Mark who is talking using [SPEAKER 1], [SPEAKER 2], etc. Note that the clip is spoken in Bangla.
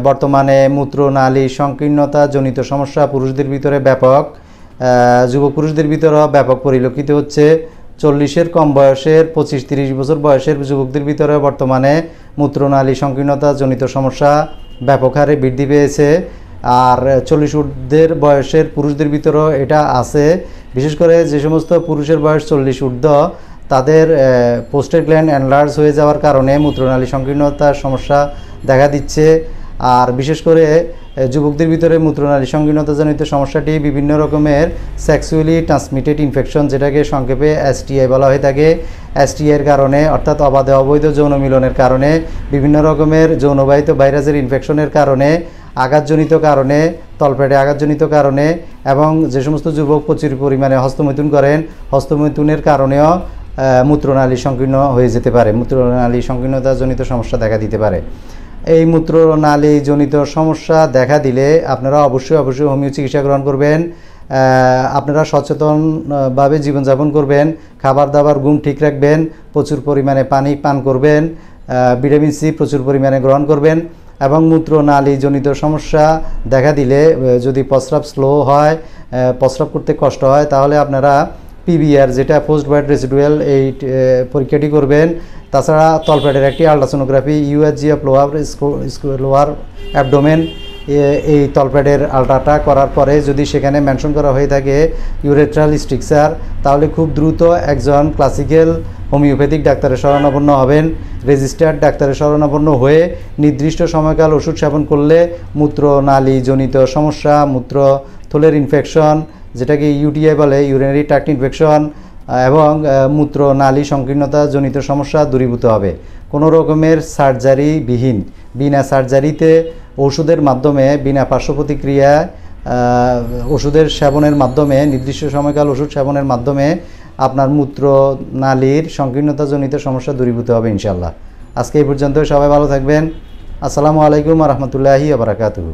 [SPEAKER 1] বর্তমানে মূত্রনালী সংকীর্ণতা জনিত সমস্যা পুরুষদের ভিতরে ব্যাপক, যুব পুরুষদের ভিতরেও ব্যাপক পরিলক্ষিত হচ্ছে। 40-এর কম বয়সের 25-30 বছর বয়সের যুবকদের ভিতরে বর্তমানে মূত্রনালী সংকীর্ণতা জনিত সমস্যা ব্যাপক হারে বৃদ্ধি পেয়েছে। আর 40 ঊর্ধ্বের বয়সের পুরুষদের ভিতরেও এটা আছে। বিশেষ করে যে সমস্ত পুরুষের বয়স 40 ঊর্ধ্ব তাদের পোস্টেট গ্ল্যান্ড এনলার্জ হয়ে যাওয়ার কারণে মূত্রনালী সংকীর্ণতার সমস্যা দেখা দিচ্ছে। আর বিশেষ করে যুবকদের ভিতরে মূত্রনালী সংকীর্ণতাজনিত সমস্যাটি বিভিন্ন রকমের সেক্সুয়ালি ট্রান্সমিটেড ইনফেকশন, যেটাকে সংক্ষেপে STI বলা হয়ে থাকে। STI-এর কারণে অর্থাৎ অবাধে অবৈধ যৌন মিলনের কারণে, বিভিন্ন রকমের যৌনবাহিত ভাইরাসের ইনফেকশনের কারণে, আঘাতজনিত কারণে, তলপেটে আঘাতজনিত কারণে, এবং যে সমস্ত যুবক প্রচুর পরিমাণে হস্তমৈথুন করেন, হস্তমৈথুনের কারণেও মূত্রনালী সংকীর্ণ হয়ে যেতে পারে, মূত্রনালী সংকীর্ণতাজনিত সমস্যা দেখা দিতে পারে। এই মূত্রনালীজনিত সমস্যা দেখা দিলে আপনারা অবশ্যই হোমিও চিকিৎসা গ্রহণ করবেন। আপনারা সচেতনভাবে জীবনযাপন করবেন, খাবার দাবার ঘুম ঠিক রাখবেন, প্রচুর পরিমাণে পানি পান করবেন, ভিটামিন সি প্রচুর পরিমাণে গ্রহণ করবেন। এবং মূত্রনালীজনিত সমস্যা দেখা দিলে যদি প্রস্রাব স্লো হয়, প্রস্রাব করতে কষ্ট হয়, তাহলে আপনারা PVR যেটা পোস্ট ভাইরাল রেসিডুয়াল এই পরীক্ষাটি করবেন। তাছাড়া তলপেটের একটি ultrasonography USG of lower abdomen, এই তলপেটের আলট্রাটা করার পরে যদি সেখানে মেনশন করা হয়ে থাকে ইউরেথ্রাল স্ট্রিকচার, তাহলে খুব দ্রুত একজন ক্লাসিক্যাল হোমিওপ্যাথিক ডাক্তারের শরণাপন্ন হবেন। রেজিস্টার্ড ডাক্তারের শরণাপন্ন হয়ে নির্দিষ্ট সময়কাল ওষুধ সেবন করলে মূত্রনালীজনিত সমস্যা, মূত্রথলের ইনফেকশন, যেটাকে UTI বলে, ইউরিনারি ট্র্যাক্ট ইনফেকশন, এবং মূত্রনালী সংকীর্ণতা জনিত সমস্যা দূরীভূত হবে। কোনো রকমের সার্জারিবিহীন, বিনা সার্জারিতে ওষুধের মাধ্যমে, বিনা পার্শ্ব প্রতিক্রিয়া ওষুধের সেবনের মাধ্যমে, নির্দিষ্ট সময়কাল ওষুধ সেবনের মাধ্যমে আপনার মূত্রনালীর সংকীর্ণতাজনিত সমস্যা দূরীভূত হবে ইনশাআল্লাহ। আজকে এই পর্যন্ত, সবাই ভালো থাকবেন। আসসালামু আলাইকুম ওয়া রাহমাতুল্লাহি ওয়া বারাকাতুহু।